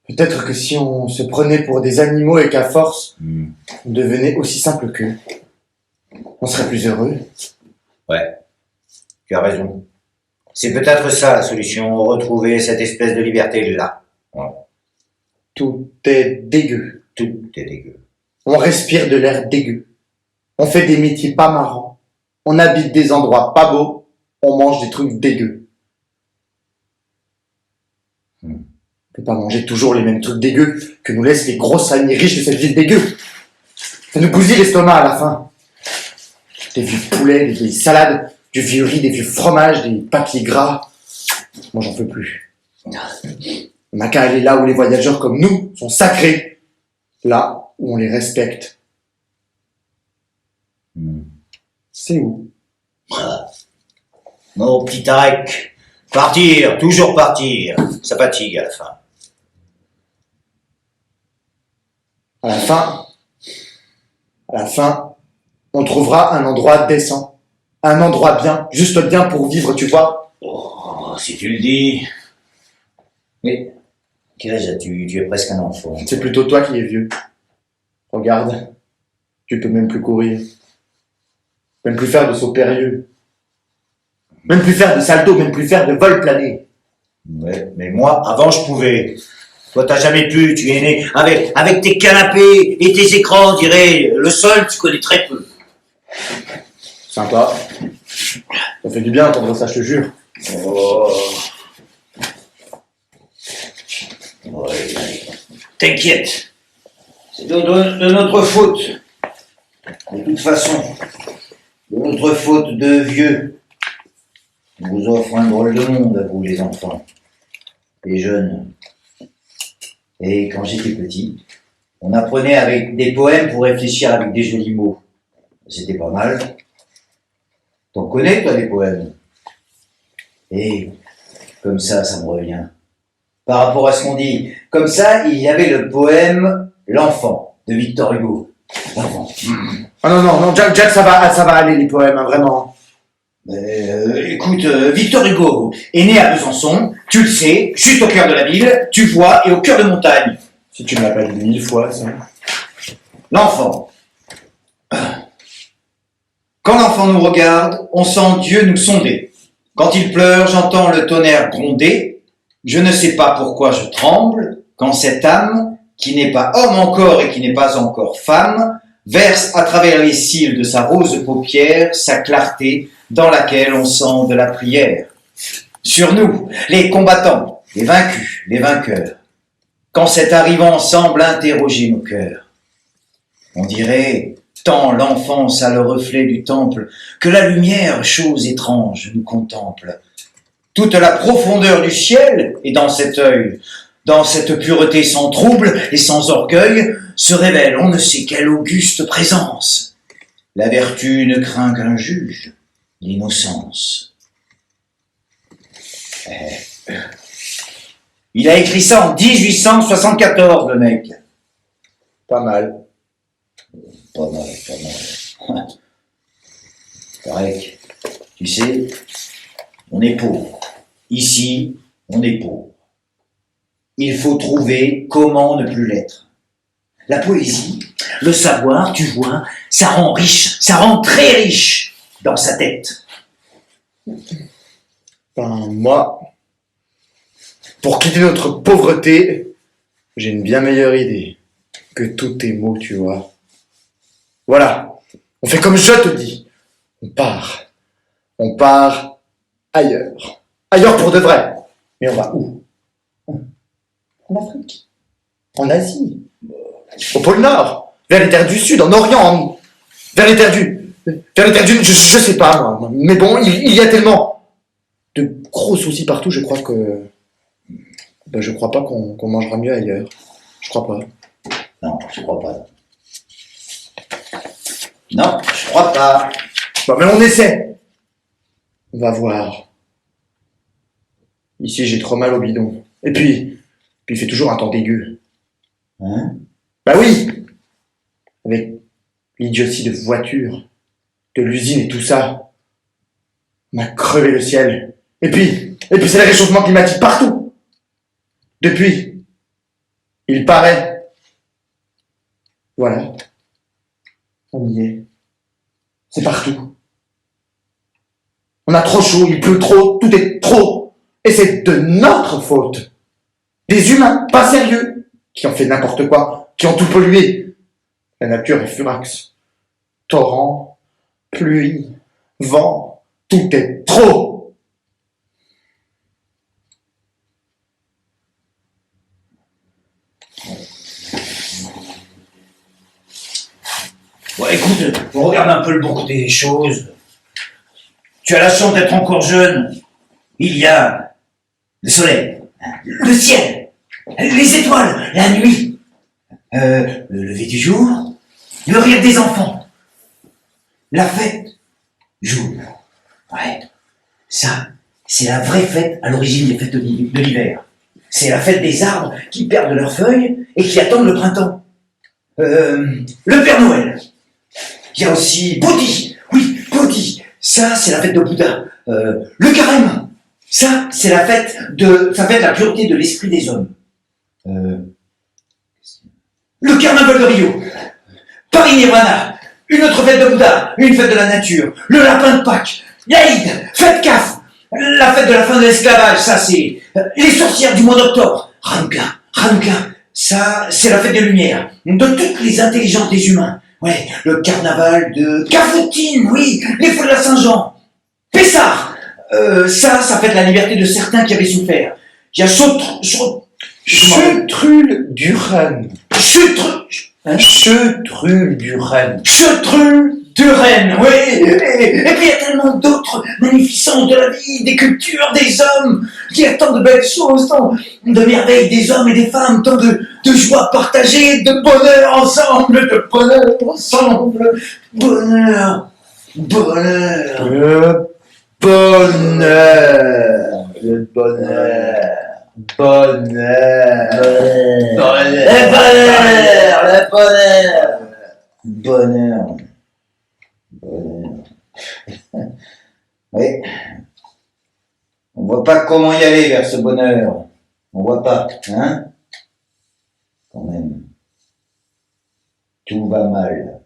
Peut-être que si on se prenait pour des animaux et qu'à force, on devenait aussi simple qu'eux, on serait plus heureux. Ouais, tu as raison. C'est peut-être ça la solution, retrouver cette espèce de liberté-là. Ouais. Tout est dégueu. Tout est dégueu. On respire de l'air dégueu. On fait des métiers pas marrants. On habite des endroits pas beaux. On mange des trucs dégueux. On peut pas manger toujours les mêmes trucs dégueux que nous laissent les grosses familles riches de cette ville dégueu. Ça nous bousille l'estomac à la fin. Des vieux poulets, des vieilles salades, du vieux riz, des vieux fromages, des papiers gras. Moi, j'en peux plus. On n'a qu'à aller là où les voyageurs comme nous sont sacrés. Là où on les respecte. C'est où? Non, petit Tarek. Partir, toujours partir. Ça fatigue à la fin. À la fin, on trouvera un endroit décent. Un endroit bien, juste bien pour vivre, tu vois. Oh, si tu le dis. Mais, quel âge as-tu? Tu es presque un enfant. C'est plutôt toi qui es vieux. Regarde, tu peux même plus courir. Même plus faire de sauts périlleux. Même plus faire de salto, même plus faire de vol plané. Ouais, mais moi, avant, je pouvais. Toi, t'as jamais pu, tu es né avec tes canapés et tes écrans, on dirait. Le sol, tu connais très peu. Sympa. Ça fait du bien d'entendre ça, je te jure. Oh. Ouais. T'inquiète. C'est de notre faute. De toute façon. De notre faute de vieux. On vous offre un drôle de monde, à vous, les enfants. Les jeunes. Et quand j'étais petit, on apprenait avec des poèmes pour réfléchir avec des jolis mots. C'était pas mal. T'en connais, toi, des poèmes? Et comme ça me revient. Par rapport à ce qu'on dit, comme ça, il y avait le poème L'enfant, de Victor Hugo. L'enfant. Ah non, Jack, ça va aller, les poèmes, hein, vraiment. Écoute, Victor Hugo est né à Besançon, tu le sais, juste au cœur de la ville, tu vois, et au cœur de montagne. Si tu me l'as pas dit 1000 fois, ça. L'enfant. Quand l'enfant nous regarde, on sent Dieu nous sonder. Quand il pleure, j'entends le tonnerre gronder. Je ne sais pas pourquoi je tremble quand cette âme, qui n'est pas homme encore et qui n'est pas encore femme, verse à travers les cils de sa rose paupière sa clarté dans laquelle on sent de la prière. Sur nous, les combattants, les vaincus, les vainqueurs, quand cet arrivant semble interroger nos cœurs, on dirait, tant l'enfance a le reflet du temple, que la lumière, chose étrange, nous contemple. Toute la profondeur du ciel est dans cet œil, dans cette pureté sans trouble et sans orgueil, se révèle on ne sait quelle auguste présence. La vertu ne craint qu'un juge, l'innocence. Il a écrit ça en 1874, le mec. Pas mal. Pas mal. Tarek, tu sais, on est pauvre. Ici, on est pauvre. Il faut trouver comment ne plus l'être. La poésie, le savoir, tu vois, ça rend riche, ça rend très riche dans sa tête. Moi, pour quitter notre pauvreté, j'ai une bien meilleure idée que tous tes mots, tu vois. Voilà, on fait comme je te dis. On part ailleurs. Ailleurs pour de vrai. Mais on va où? En Afrique. En Asie. Au pôle Nord. Vers les terres du Sud, en Orient. Vers les terres du... je sais pas, moi. Mais bon, il y a tellement de gros soucis partout, je crois que... je crois pas qu'on mangera mieux ailleurs. Je crois pas. Non, je crois pas. Non, je crois pas. Bon, mais on essaie. On va voir. Ici, j'ai trop mal au bidon. Et puis il fait toujours un temps dégueu. Hein? Bah oui. Avec l'idiotie de voiture, de l'usine et tout ça. On a crevé le ciel. Et puis c'est le réchauffement climatique partout. Depuis, il paraît. Voilà. On y est. C'est partout. On a trop chaud, il pleut trop, tout est trop. Et c'est de notre faute. Des humains pas sérieux, qui ont fait n'importe quoi, qui ont tout pollué. La nature est furax. Torrent, pluie, vent, tout est trop. Bon, écoute, on regarde un peu le bon côté des choses. Tu as la chance d'être encore jeune. Il y a le soleil, le ciel, les étoiles, la nuit, le lever du jour, le rire des enfants, la fête, jour. Ouais, ça, c'est la vraie fête à l'origine des fêtes de l'hiver. C'est la fête des arbres qui perdent leurs feuilles et qui attendent le printemps. Le Père Noël. Il y a aussi Bodhi. Oui, Bodhi. Ça, c'est la fête de Bouddha. Le carême. Ça, c'est la fête la pureté de l'esprit des hommes. Le carnaval de Rio. Paris Nirvana. Une autre fête de Bouddha. Une fête de la nature. Le lapin de Pâques. L'Aïd. Fête CAF. La fête de la fin de l'esclavage. Ça, c'est les sorcières du mois d'octobre. Hanouka. Ça, c'est la fête des Lumières. De toutes les intelligences des humains. Ouais, le carnaval de Cafotine, oui, les feux de la Saint-Jean. Pessard, ça fête la liberté de certains qui avaient souffert. Il y a Chetrul du Rennes. Chetrul du Rennes. Chetrul du Rennes, oui. Et puis il y a tellement d'autres magnificences de la vie, des cultures, des hommes. Il y a tant de belles choses, tant de merveilles des hommes et des femmes, tant de joie partagée, de bonheur ensemble, bonheur. Le bonheur. Le bonheur. Bonheur. Oui. On voit pas comment y aller vers ce bonheur. On voit pas, hein? Quand même. Tout va mal.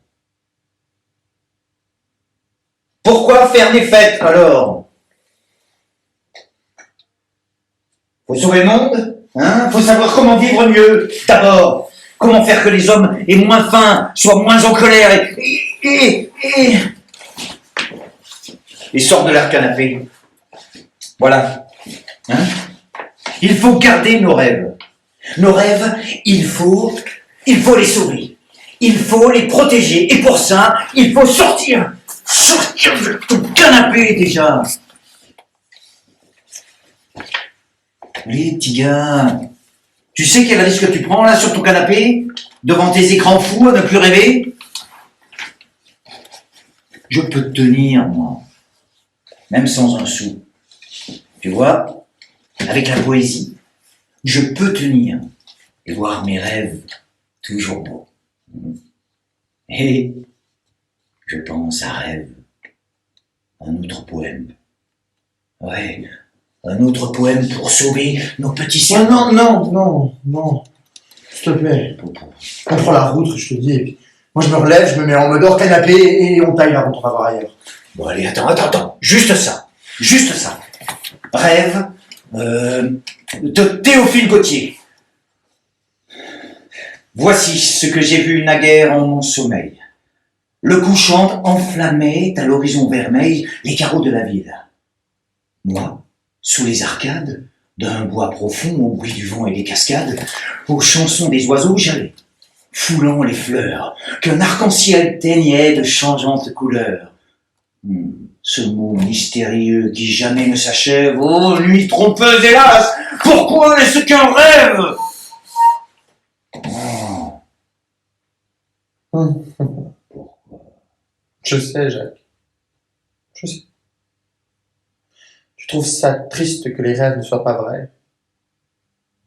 Pourquoi faire des fêtes, alors? Faut sauver le monde, hein? Faut savoir comment vivre mieux, d'abord. Comment faire que les hommes aient moins faim, soient moins en colère et sortent de leur canapé. Voilà. Hein? Il faut garder nos rêves. Nos rêves, il faut les sauver. Il faut les protéger. Et pour ça, il faut sortir de ton canapé, déjà. Allez, petit gars. Tu sais quel risque tu prends, là, sur ton canapé? Devant tes écrans fous, à ne plus rêver? Je peux te tenir, moi. Même sans un sou. Tu vois? Avec la poésie. Je peux tenir. Et voir mes rêves toujours beaux. Et je pense à rêve. Un autre poème. Ouais, un autre poème pour sauver nos petits cerveaux. Non. S'il te plaît. On prend la route, je te dis. Et puis, moi, je me relève, je me mets en mode hors canapé et on taille la route, on va voir ailleurs. Bon, allez, attends. Juste ça. Rêve de Théophile Gautier. Voici ce que j'ai vu naguère en mon sommeil. Le couchant enflammait à l'horizon vermeil les carreaux de la ville. Moi, sous les arcades, d'un bois profond au bruit du vent et des cascades, aux chansons des oiseaux j'allais, foulant les fleurs qu'un arc-en-ciel teignait de changeantes couleurs. Ce mot mystérieux qui jamais ne s'achève, ô nuit trompeuse hélas, pourquoi n'est-ce qu'un rêve? Pourquoi? Je sais, Jacques. Je sais. Tu trouves ça triste que les rêves ne soient pas vrais.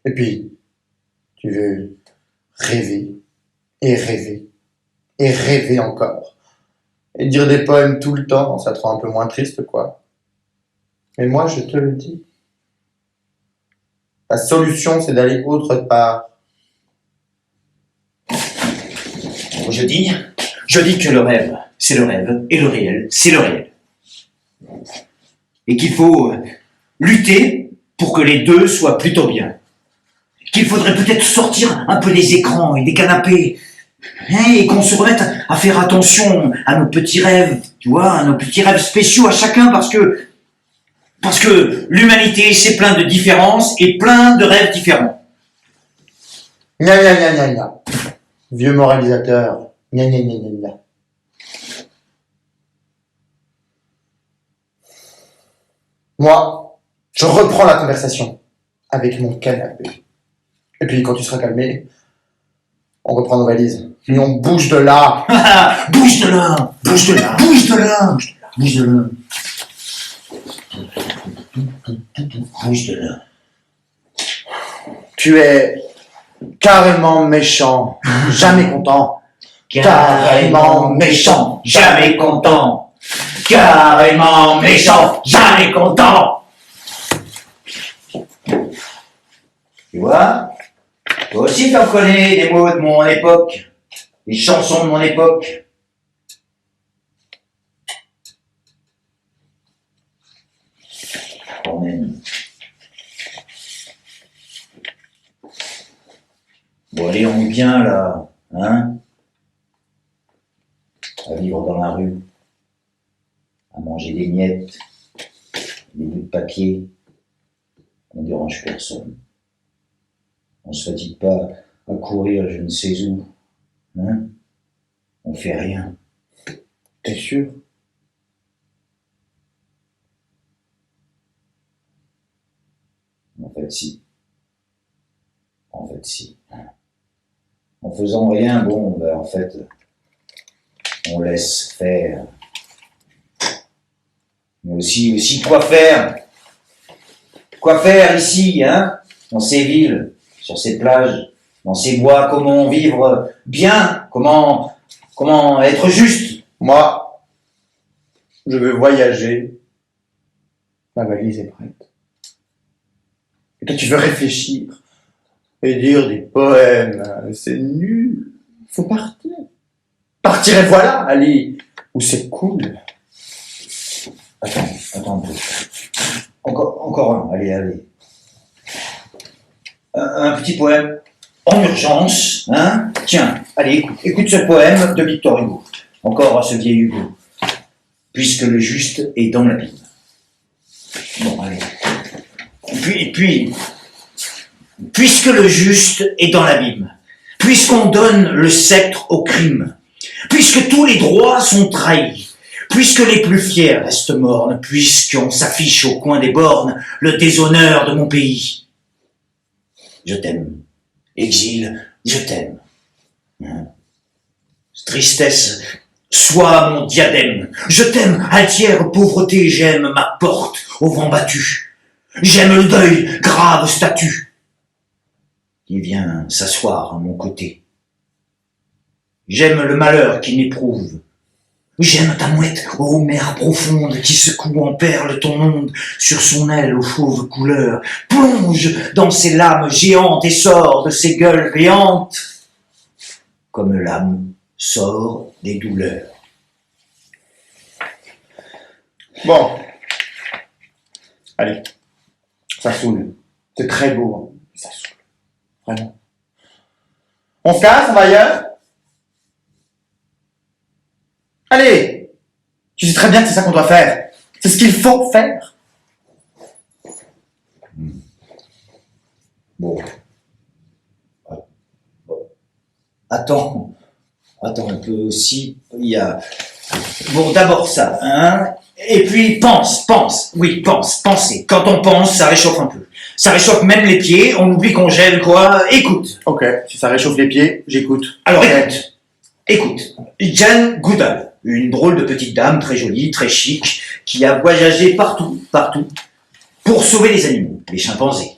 Et puis, tu veux rêver, et rêver, et rêver encore. Et dire des poèmes tout le temps, ça te rend un peu moins triste, quoi. Mais moi, je te le dis. La solution, c'est d'aller autre part. Je dis que le rêve, c'est le rêve, et le réel, c'est le réel. Et qu'il faut lutter pour que les deux soient plutôt bien. Qu'il faudrait peut-être sortir un peu des écrans et des canapés, hein, et qu'on se remette à faire attention à nos petits rêves, tu vois, à nos petits rêves spéciaux à chacun, parce que l'humanité, c'est plein de différences et plein de rêves différents. Gna gna gna gna gna. Vieux moralisateur. Gna gna gna gna gna. Moi, je reprends la conversation avec mon canapé. Et puis, quand tu seras calmé, on reprend nos valises. Et on bouge de là. Bouge de là, bouge de là, bouge de là, bouge de là. Bouge de là. Tu es carrément méchant, jamais content. Carrément méchant, jamais content. Carrément méchant, jamais content. Tu vois, toi aussi t'en connais des mots de mon époque, des chansons de mon époque. Quand même. Bon, allez, on est bien là, hein? À vivre dans la rue, à manger des miettes, des bouts de papier. On ne dérange personne. On ne se fatigue pas à courir je ne sais où, hein? On fait rien. T'es sûr? En fait, si. En faisant rien, bon, ben, en fait, on laisse faire. Mais aussi quoi faire? Quoi faire ici, hein? Dans ces villes, sur ces plages, dans ces bois, comment vivre bien? Comment être juste? Moi, je veux voyager. Ma valise est prête. Et toi, tu veux réfléchir et dire des poèmes. C'est nul. Faut partir. Partir et voilà, allez, où c'est cool. Attends un peu. Encore un, allez. Un petit poème en urgence, hein? Tiens, allez, écoute ce poème de Victor Hugo. Encore ce vieil Hugo. Puisque le juste est dans l'abîme. Bon, allez. Puis, puisque le juste est dans l'abîme, puisqu'on donne le sceptre au crime, puisque tous les droits sont trahis, puisque les plus fiers restent mornes, puisqu'on s'affiche au coin des bornes le déshonneur de mon pays. Je t'aime, exil, je t'aime. Tristesse, sois mon diadème. Je t'aime, altière pauvreté, j'aime ma porte au vent battu. J'aime le deuil, grave statue, qui vient s'asseoir à mon côté. J'aime le malheur qui m'éprouve. J'aime ta mouette, ô mer profonde, qui secoue en perles ton onde sur son aile aux chauves couleurs, plonge dans ses lames géantes et sort de ses gueules béantes, comme l'âme sort des douleurs. Bon. Allez. Ça saoule. C'est très beau, hein. Ça saoule. Vraiment. On se casse, on va ailleurs? Allez! Tu sais très bien que c'est ça qu'on doit faire. C'est ce qu'il faut faire. Bon. Attends un peu aussi, il y a... Bon, d'abord ça, hein? Et puis pensez. Quand on pense, ça réchauffe un peu. Ça réchauffe même les pieds, on oublie qu'on gèle, quoi. Écoute. Ok, si ça réchauffe les pieds, j'écoute. Alors écoute. Jane Goodall, Une drôle de petite dame, très jolie, très chic, qui a voyagé partout, pour sauver les animaux, les chimpanzés,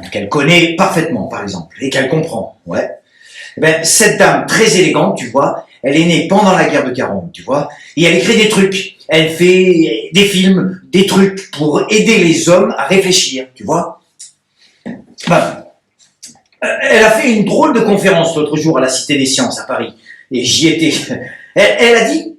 qu'elle connaît parfaitement, par exemple, et qu'elle comprend, ouais. Eh ben, cette dame très élégante, tu vois, elle est née pendant la guerre de 40, tu vois, et elle écrit des trucs, elle fait des films, des trucs pour aider les hommes à réfléchir, tu vois. Ben, elle a fait une drôle de conférence l'autre jour à la Cité des Sciences à Paris, et j'y étais. Elle a dit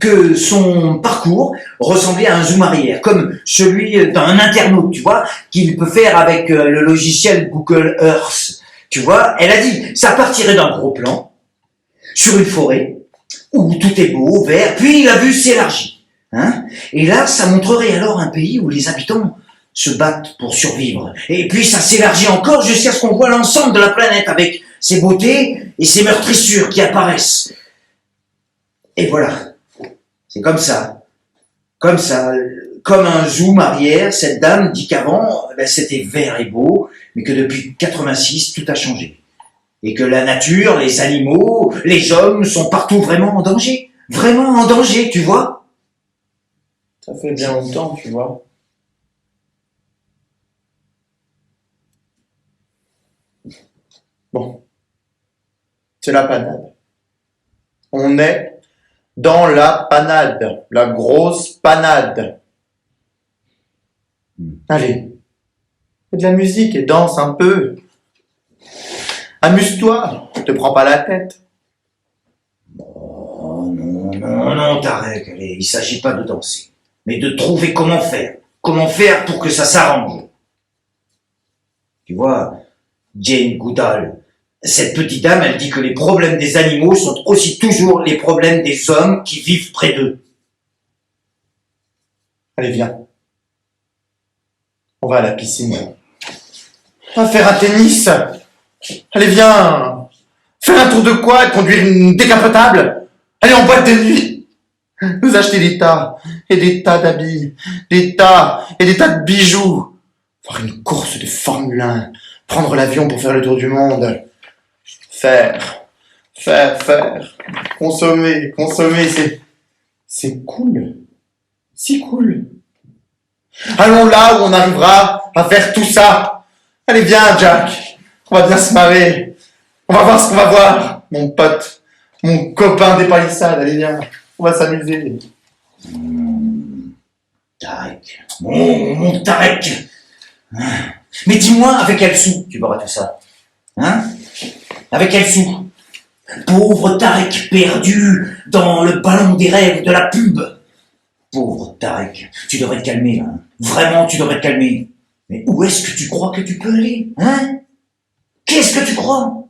que son parcours ressemblait à un zoom arrière, comme celui d'un internaute, tu vois, qu'il peut faire avec le logiciel Google Earth. Tu vois, elle a dit, ça partirait d'un gros plan, sur une forêt, où tout est beau, vert, puis la vue s'élargit. Hein, et là, ça montrerait alors un pays où les habitants se battent pour survivre. Et puis ça s'élargit encore jusqu'à ce qu'on voit l'ensemble de la planète avec ses beautés et ses meurtrissures qui apparaissent. Et voilà. C'est comme ça, comme un zoom arrière, cette dame dit qu'avant, c'était vert et beau, mais que depuis 86, tout a changé. Et que la nature, les animaux, les hommes sont partout vraiment en danger, tu vois. Ça fait bien longtemps, tu vois. Bon. C'est la panade. On est dans la panade, la grosse panade. Allez, fais de la musique et danse un peu. Amuse-toi, te prends pas la tête. Oh non, Tarek, allez, il s'agit pas de danser, mais de trouver comment faire pour que ça s'arrange. Tu vois, Jane Goodall, cette petite dame, elle dit que les problèmes des animaux sont aussi toujours les problèmes des hommes qui vivent près d'eux. Allez, viens. On va à la piscine. On va faire un tennis. Allez, viens. Faire un tour de quad, conduire une décapotable. Aller en boîte de nuit. Nous acheter des tas et des tas d'habits. Des tas et des tas de bijoux. Faire une course de Formule 1. Prendre l'avion pour faire le tour du monde. Faire. Consommer, c'est cool. Si cool. Allons là où on arrivera à faire tout ça. Allez, viens, Jack. On va bien se marrer. On va voir ce qu'on va voir. Mon pote, mon copain des palissades. Allez, viens. On va s'amuser. Tarek. Mon Tarek. Mais dis-moi, avec quel sou tu boiras tout ça? Hein? Avec quel sou? Pauvre Tarek perdu dans le ballon des rêves de la pub. Pauvre Tarek, tu devrais te calmer, là. Vraiment, tu devrais te calmer. Mais où est-ce que tu crois que tu peux aller? Hein? Qu'est-ce que tu crois?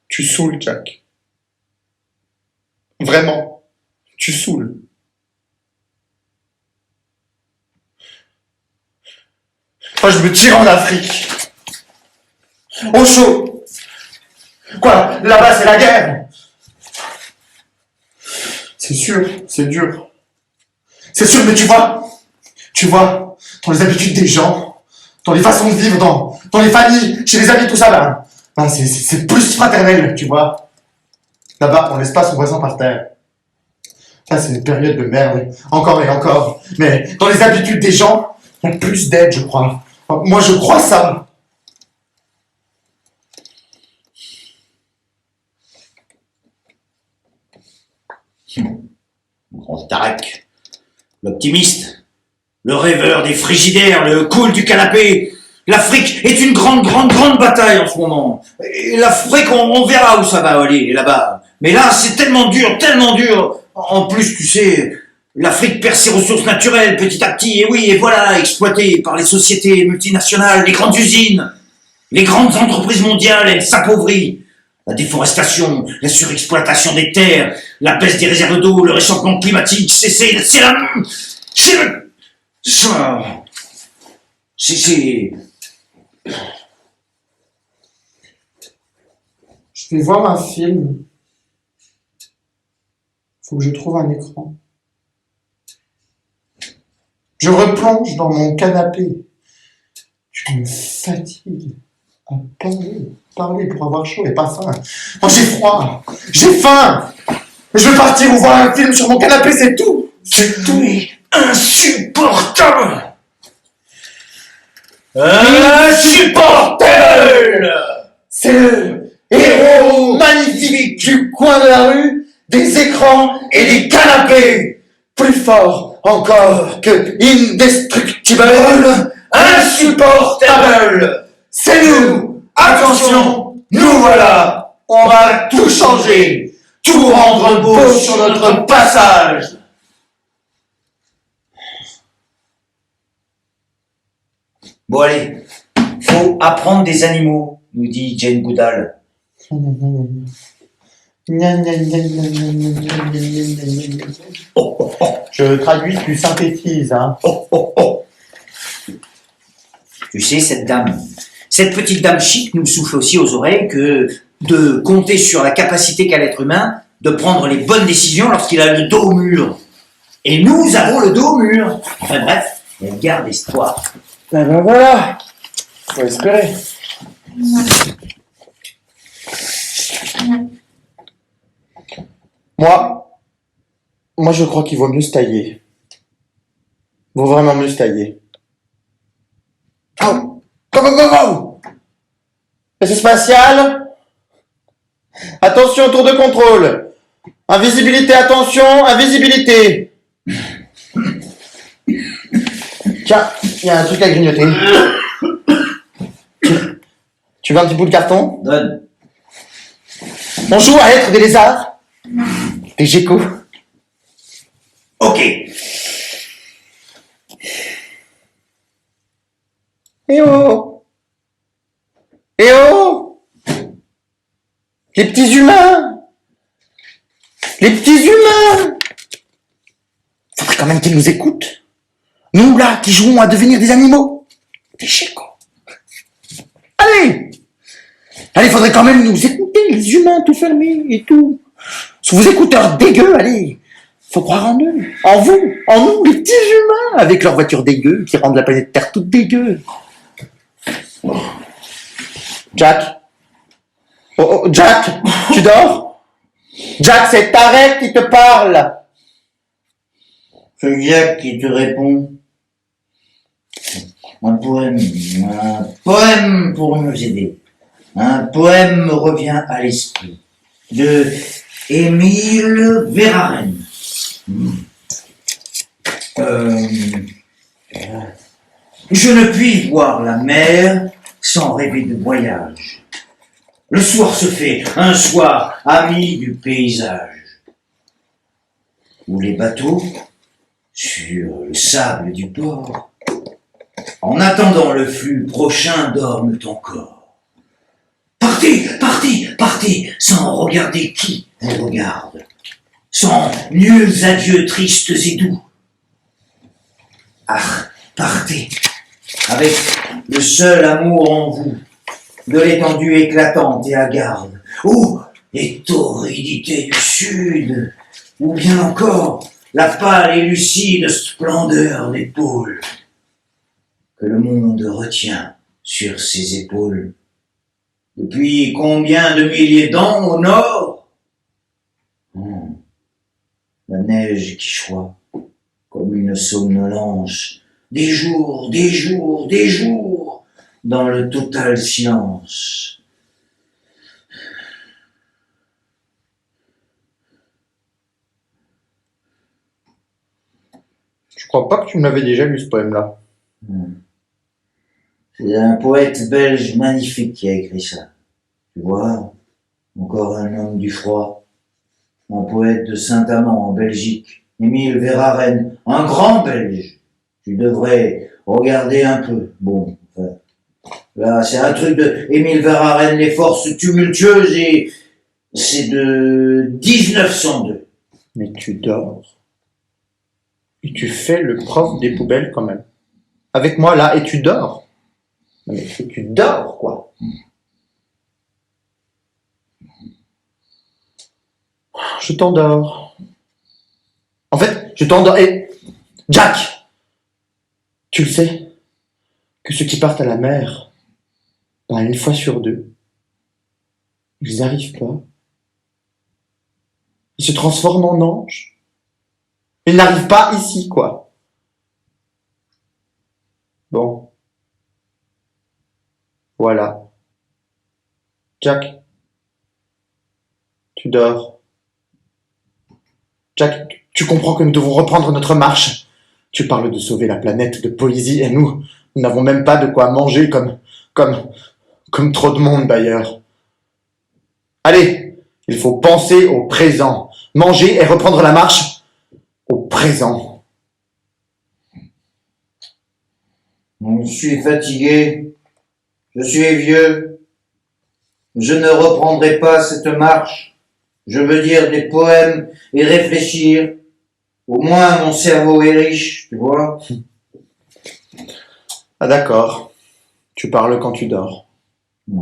Tu saoules, Jack. Vraiment, tu saoules. Moi, je me tire en Afrique. Au chaud. Quoi, là-bas, c'est la guerre. C'est sûr, c'est dur. C'est sûr, mais tu vois, dans les habitudes des gens, dans les façons de vivre, dans les familles, chez les amis, tout ça, ben, c'est plus fraternel, tu vois. Là-bas, on laisse pas son voisin par terre. Ça, c'est une période de merde, encore et encore. Mais dans les habitudes des gens, il y a plus d'aide, je crois. Moi, je crois ça. Grand Tarek, l'optimiste, le rêveur des frigidaires, le cool du canapé. L'Afrique est une grande bataille en ce moment. Et l'Afrique, on verra où ça va aller là-bas. Mais là, c'est tellement dur. En plus, tu sais, l'Afrique perd ses ressources naturelles petit à petit. Et oui, et voilà, exploitée par les sociétés multinationales, les grandes usines, les grandes entreprises mondiales, elles s'appauvrissent. La déforestation, la surexploitation des terres, la baisse des réserves d'eau, le réchauffement climatique, Je vais voir un film. Faut que je trouve un écran. Je replonge dans mon canapé. Je me fatigue Parler pour avoir chaud et pas faim. Oh, j'ai froid. J'ai faim. Je veux partir ou voir un film sur mon canapé, c'est tout. C'est tout. Insupportable! Insupportable. C'est le héros magnifique du coin de la rue, des écrans et des canapés. Plus fort encore que indestructible, insupportable. C'est nous. Attention, nous voilà. On va tout changer, tout rendre beau sur notre passage. Bon allez, faut apprendre des animaux, nous dit Jane Goodall. Je traduis, tu synthétises, hein. Tu sais, cette petite dame chic nous souffle aussi aux oreilles que de compter sur la capacité qu'a l'être humain de prendre les bonnes décisions lorsqu'il a le dos au mur. Et nous avons le dos au mur. Enfin bref, elle garde espoir. Ben voilà, faut espérer. Moi je crois qu'il vaut mieux se tailler. Vaut vraiment mieux se tailler. Oh, go. Vaisseau spatial. Attention, tour de contrôle. Invisibilité, attention, invisibilité. Tiens, il y a un truc à grignoter. Tu veux un petit bout de carton? Donne. On joue à être des lézards? Des geckos? Ok. Eh oh! Eh oh! Les petits humains! Les petits humains! Faudrait quand même qu'ils nous écoutent. Nous, là, qui jouons à devenir des animaux. Des geckos. Allez, faudrait quand même nous écouter, les humains tout fermés et tout. Sous vos écouteurs dégueux, allez. Faut croire en eux. En vous. En nous, les petits humains. Avec leurs voitures dégueu qui rendent la planète Terre toute dégueu. Jack. Oh, Jack, tu dors? Jack, c'est Tarek qui te parle. C'est Jack qui te répond. Un poème pour nous aider. Un poème me revient à l'esprit. De Émile Verhaeren. Je ne puis voir la mer sans rêver de voyage. Le soir se fait un soir ami du paysage, où les bateaux, sur le sable du port, en attendant le flux prochain, dorment encore. Partez, sans regarder qui vous regarde, sans nuls adieux tristes et doux. Ah, partez, avec le seul amour en vous, de l'étendue éclatante et hagarde, ou les torridités du sud, ou bien encore la pâle et lucide splendeur des pôles, que le monde retient sur ses épaules. Depuis combien de milliers d'ans au nord? La neige qui choit comme une somnolence, des jours, dans le total silence. Je crois pas que tu me l'avais déjà lu, ce poème-là. C'est un poète belge magnifique qui a écrit ça. Tu vois, encore un homme du froid. Un poète de Saint-Amand en Belgique, Émile Verhaeren, un grand Belge. Tu devrais regarder un peu. Bon, enfin, là, c'est un truc de Émile Verhaeren, les forces tumultueuses, et c'est de 1902. Mais tu dors. Et tu fais le prof des poubelles quand même. Avec moi là, et tu dors. Non, mais tu dors, quoi. Je t'endors. En fait, je t'endors. Et Jack, tu le sais, que ceux qui partent à la mer Ben, une fois sur deux, ils n'arrivent pas. Ils se transforment en anges. Ils n'arrivent pas ici, quoi. Bon. Voilà. Jack, tu dors. Jack, tu comprends que nous devons reprendre notre marche. Tu parles de sauver la planète de poésie et nous n'avons même pas de quoi manger comme trop de monde d'ailleurs. Allez, il faut penser au présent. Manger et reprendre la marche au présent. Je suis fatigué. Je suis vieux. Je ne reprendrai pas cette marche. Je veux dire des poèmes et réfléchir. Au moins, mon cerveau est riche, tu vois. Ah d'accord. Tu parles quand tu dors.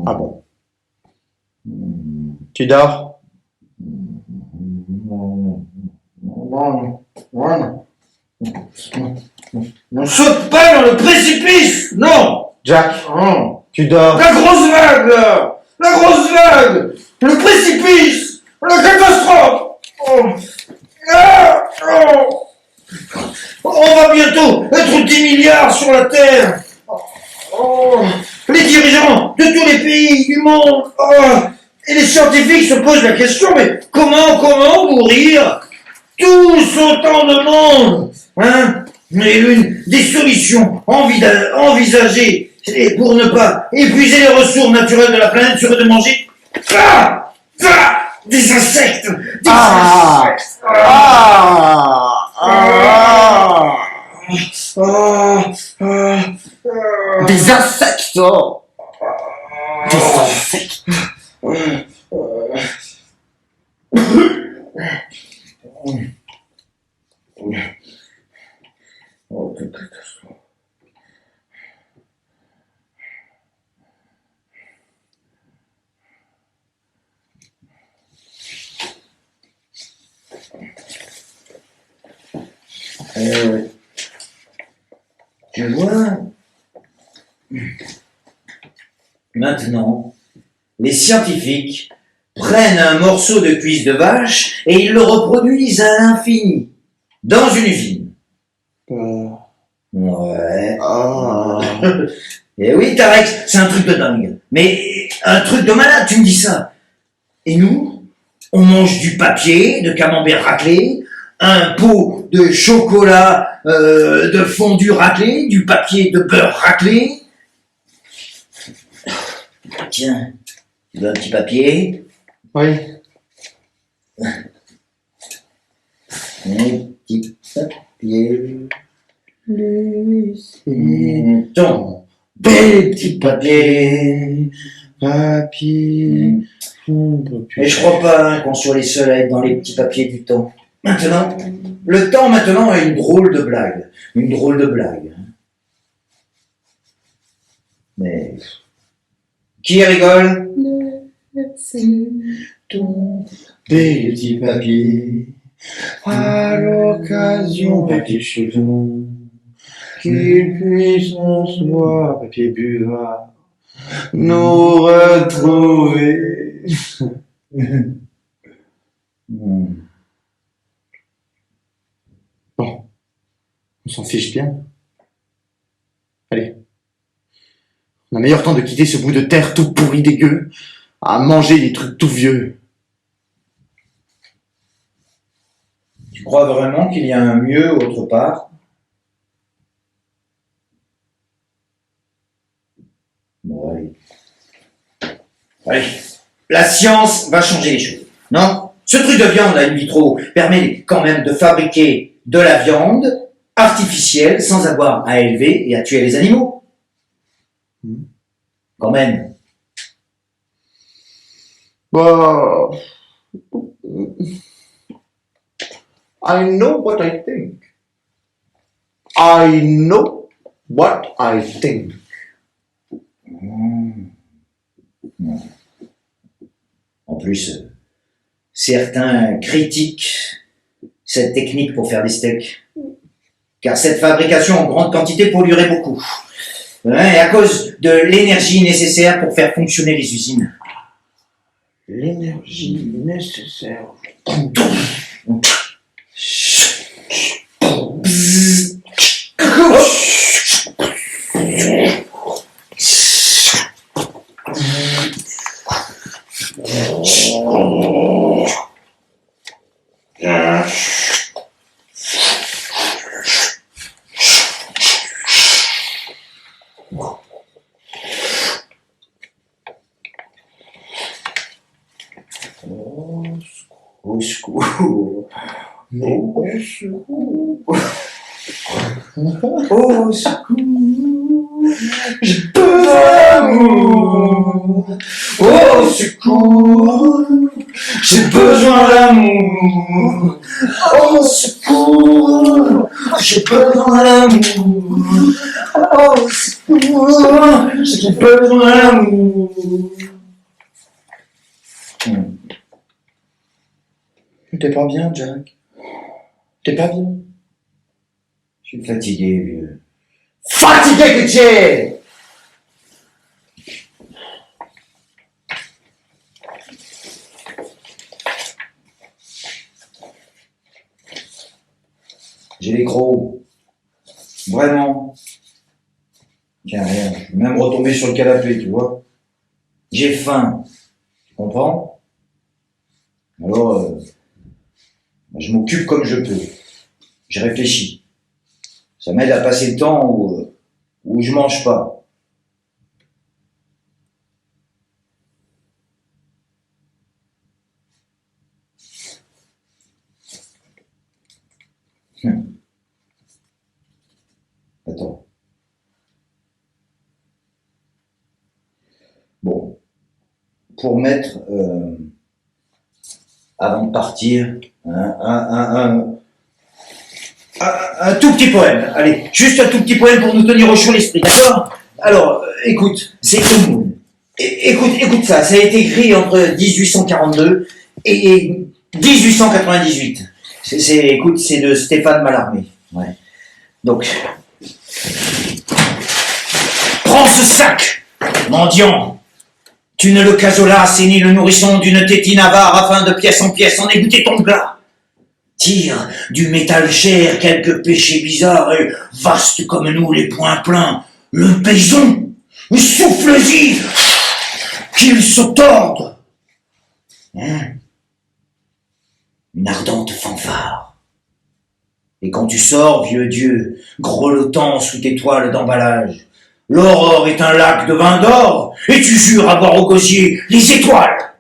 Ah bon. Tu dors? Non. Ne saute pas dans le précipice! Non! Jack, Non. tu dors? La grosse vague, là! La grosse vague! Le précipice! La catastrophe! Oh. Ah. Oh. On va bientôt être 10 milliards sur la Terre! Oh. Les dirigeants de tous les pays du monde! Oh. Et les scientifiques se posent la question, mais comment mourir tous autant de monde, hein? Mais une des solutions envisagées pour ne pas épuiser les ressources naturelles de la planète serait de manger des insectes. Insectes. Des insectes! Des insectes! Oh, quelle catastrophe. Tu vois, maintenant, les scientifiques prennent un morceau de cuisse de vache et ils le reproduisent à l'infini, dans une usine. Ouais. Et oui, Tarek, c'est un truc de dingue. Mais un truc de malade, tu me dis ça. Et nous, on mange du papier, de camembert raclé, un pot de chocolat de fondu raclé, du papier de beurre raclé. Tiens, tu veux un petit papier? Oui. Un petit papier. Ton Des petit papier. papiers. Et je crois pas qu'on soit les seuls à être dans les petits papiers du temps. Maintenant, le temps maintenant a une drôle de blague. Une drôle de blague. Mais qui rigole? Ton des petits papiers. À l'occasion, papier chevron. Qu'il puisse en soi, papier buvard, nous retrouver. Bon, on s'en fiche bien. Allez. On a meilleur temps de quitter ce bout de terre tout pourri dégueu, à manger des trucs tout vieux. Tu crois vraiment qu'il y a un mieux autre part? Bon, allez. Allez, la science va changer les choses, non? Ce truc de viande à in vitro permet quand même de fabriquer de la viande artificielle sans avoir à élever et à tuer les animaux. Quand même. But I know what I think. I know what I think. En plus, certains critiquent cette technique pour faire des steaks, car cette fabrication en grande quantité polluerait beaucoup. Ouais, à cause de l'énergie nécessaire pour faire fonctionner les usines. L'énergie nécessaire. Au secours. Au secours. Au secours. J'ai besoin d'amour. Au secours. J'ai besoin d'amour. Au secours. J'ai besoin d'amour. Au secours. J'ai besoin d'amour. T'es pas bien, Jack? T'es pas bien? Je suis fatigué, vieux. Fatigué que tu es! J'ai les crocs. Vraiment. Tiens, rien. Je suis même retombé sur le canapé, tu vois. J'ai faim. Tu comprends? Alors, je m'occupe comme je peux. Je réfléchis. Ça m'aide à passer le temps où je mange pas. Attends. Bon. Pour mettre, avant de partir, un tout petit poème. Allez, juste un tout petit poème pour nous tenir au chaud l'esprit, d'accord? Alors, écoute, c'est Oumoun. Écoute ça, ça a été écrit entre 1842 et 1898. Écoute, c'est de Stéphane Mallarmé. Ouais. Donc, prends ce sac, mendiant. Tu ne le casolas ni le nourrisson d'une tétine avare afin de pièce en pièce en égoutter ton glas. Tire du métal cher quelques péchés bizarres et vaste comme nous les poings pleins. Le payson, souffle-y, qu'il se torde. Hein? Une ardente fanfare. Et quand tu sors, vieux Dieu, grelottant sous tes toiles d'emballage, l'aurore est un lac de vin d'or, et tu jures avoir au gosier les étoiles.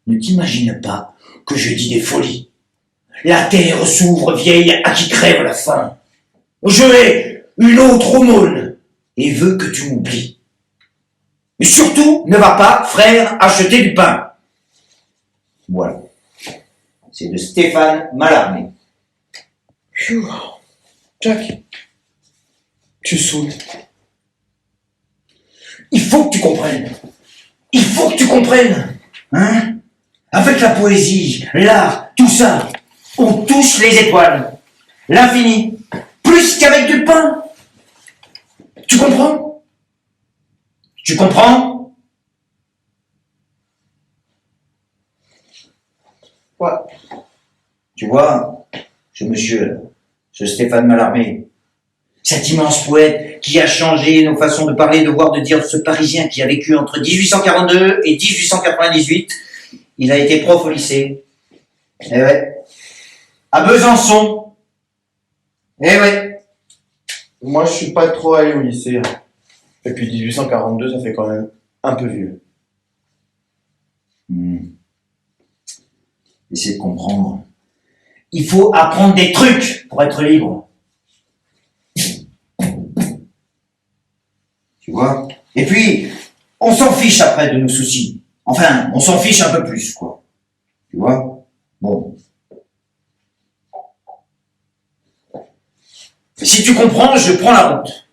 Ne t'imagine pas que je dis des folies. La terre s'ouvre vieille à qui crève la faim. Je hais une autre aumône, et veux que tu m'oublies. Mais surtout, ne va pas, frère, acheter du pain. Voilà. C'est de Stéphane Mallarmé. Phew. Jack, tu saoules. Il faut que tu comprennes. Il faut que tu comprennes. Hein? Avec la poésie, l'art, tout ça, on touche les étoiles. L'infini. Plus qu'avec du pain. Tu comprends? Tu comprends? Ouais. Tu vois, ce monsieur, ce Stéphane Mallarmé, cet immense poète qui a changé nos façons de parler, de voir, de dire, ce Parisien qui a vécu entre 1842 et 1898, il a été prof au lycée. Eh ouais. À Besançon. Eh ouais. Moi, je suis pas trop allé au lycée. Hein. Et puis 1842, ça fait quand même un peu vieux. Essaie de comprendre. Il faut apprendre des trucs pour être libre. Tu vois? Et puis, on s'en fiche après de nos soucis. Enfin, on s'en fiche un peu plus, quoi. Tu vois? Bon. Si tu comprends, je prends la route.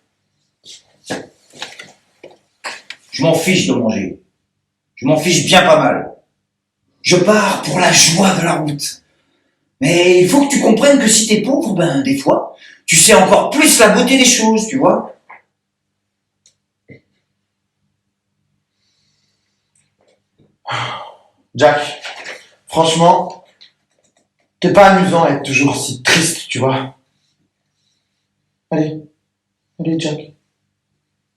Je m'en fiche de manger. Je m'en fiche bien pas mal. Je pars pour la joie de la route. Mais il faut que tu comprennes que si t'es pauvre, ben, des fois, tu sais encore plus la beauté des choses, tu vois. Jack, franchement, t'es pas amusant à être toujours si triste, tu vois. Allez, allez, Jack.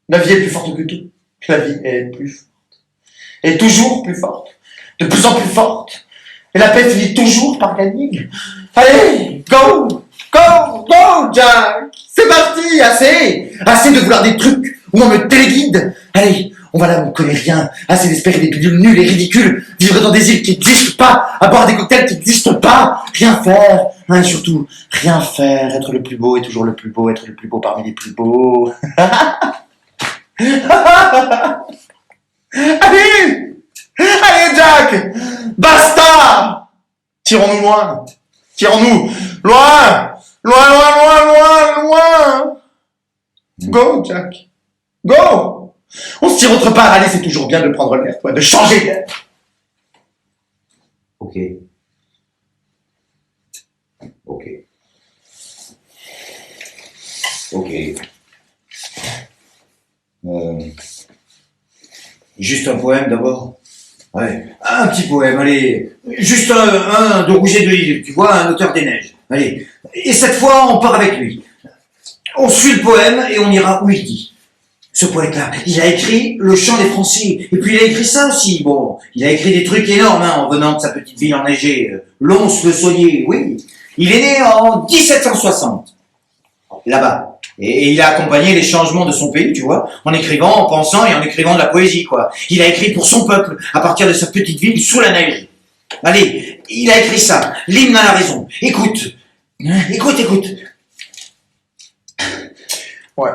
La vie est plus forte que tout. La vie est plus forte. Et toujours plus forte. De plus en plus forte. Et la paix finit toujours par gagner. Allez, go! Go! Go, Jack! C'est parti! Assez! Assez de vouloir des trucs où on me téléguide. Allez, on va là où on connaît rien. Assez d'espérer des pilules nulles et ridicules. Vivre dans des îles qui n'existent pas. À boire des cocktails qui n'existent pas. Rien faire. Hein, surtout, rien faire. Être le plus beau et toujours le plus beau. Être le plus beau parmi les plus beaux. Allez! Allez, Jack! Basta! Tirons-nous loin! Tirons-nous loin! Loin, loin, loin, loin, loin! Go, Jack! Go! On se tire autre part, allez, c'est toujours bien de prendre l'air, quoi, de changer d'air. Ok. Ok. Ok. Juste un poème d'abord. Ouais. Un petit poème, allez. Juste un de Rouget de Lille, tu vois, un auteur des neiges. Allez. Et cette fois, on part avec lui. On suit le poème et on ira où il dit. Ce poète-là, il a écrit Le Chant des Français. Et puis il a écrit ça aussi. Bon, il a écrit des trucs énormes hein, en venant de sa petite ville enneigée. Lons-le-Saunier, oui. Il est né en 1760. Là-bas. Et il a accompagné les changements de son pays, tu vois, en écrivant, en pensant et en écrivant de la poésie, quoi. Il a écrit pour son peuple, à partir de sa petite ville sous la neige. Allez, il a écrit ça, l'hymne à la raison. Écoute, écoute, écoute. Ouais.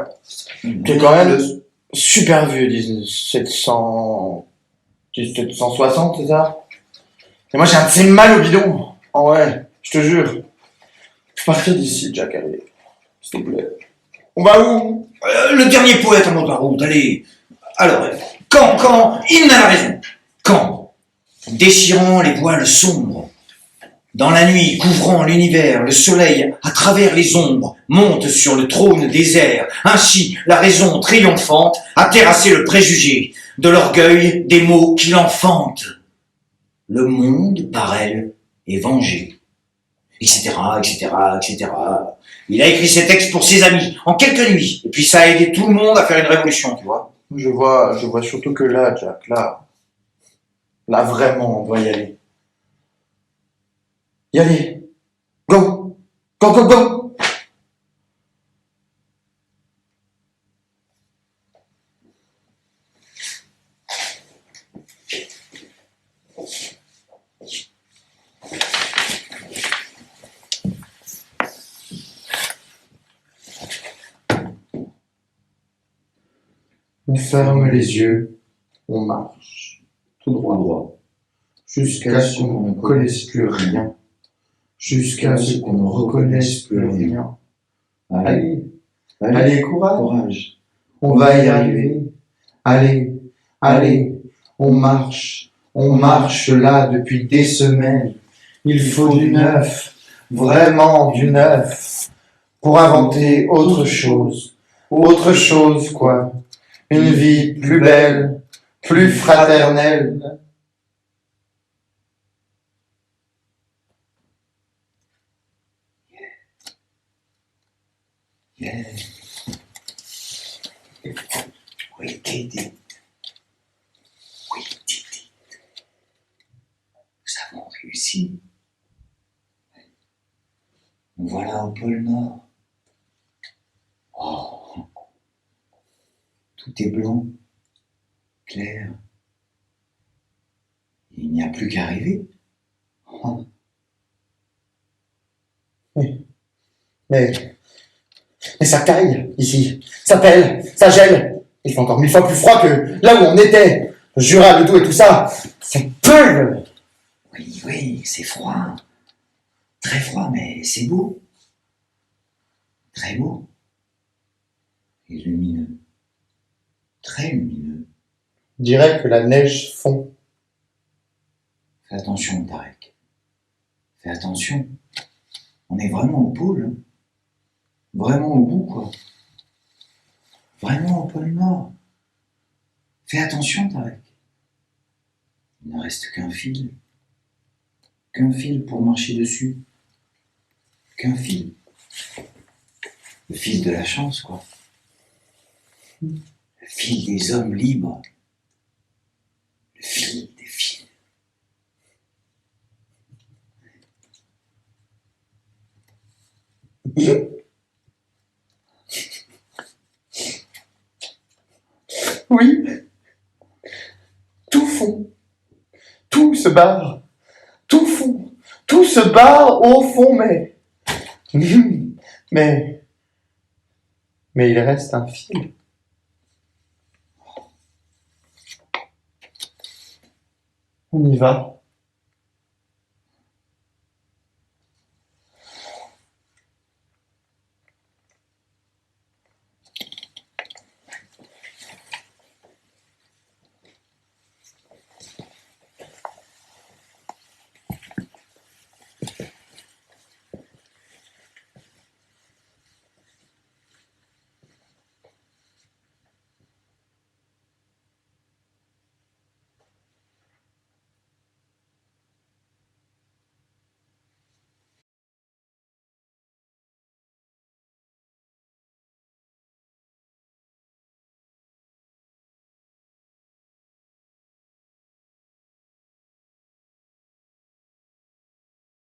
T'es quand même super vieux, 1700... 1760, c'est ça? Et moi j'ai un de ces mal au bidon. Oh ouais, je te jure. Je partir d'ici, Jack, allez. S'il te plaît. On va où? Le dernier poète en mode la route, allez. Alors, quand, hymne à la raison. Quand, déchirant les voiles sombres, dans la nuit couvrant l'univers, le soleil, à travers les ombres, monte sur le trône désert. Ainsi, la raison triomphante a terrassé le préjugé de l'orgueil des mots qui l'enfantent. Le monde, par elle, est vengé. Etc., etc., etc. Il a écrit ses textes pour ses amis, en quelques nuits. Et puis ça a aidé tout le monde à faire une révolution, tu vois. Je vois surtout que là, Jack, là. Là, vraiment, on doit y aller. Y aller. Go! Go, go, go! On ferme les yeux, on marche, tout droit, jusqu'à ce qu'on ne connaisse plus rien, jusqu'à ce qu'on ne reconnaisse plus rien. Allez, allez, courage, on va y arriver. Allez, allez, on marche là depuis des semaines. Il faut du neuf, vraiment du neuf, pour inventer autre chose quoi. Une vie plus belle, plus fraternelle. Yeah. We did it. We did it. Nous avons réussi. Nous voilà au pôle Nord. Oh. Tout est blanc, clair. Il n'y a plus qu'à rêver. Oh. Mais ça caille, ici. Ça pèle, ça gèle. Il fait encore 1000 fois plus froid que là où on était. Le Jura, le Doubs et tout ça. Ça pèle. Oui, c'est froid. Très froid, mais c'est beau. Très beau. Et lumineux. Très lumineux. Je dirais que la neige fond. Fais attention, Tarek. Fais attention. On est vraiment au pôle. Hein. Vraiment au bout, quoi. Vraiment au pôle Nord. Fais attention, Tarek. Il ne reste qu'un fil. Qu'un fil pour marcher dessus. Qu'un fil. Le fil de la chance, quoi. Le fil des hommes libres. Le fil des fils. Oui, tout fond, tout se barre, tout fond, tout se barre au fond, mais il reste un fil. On y va.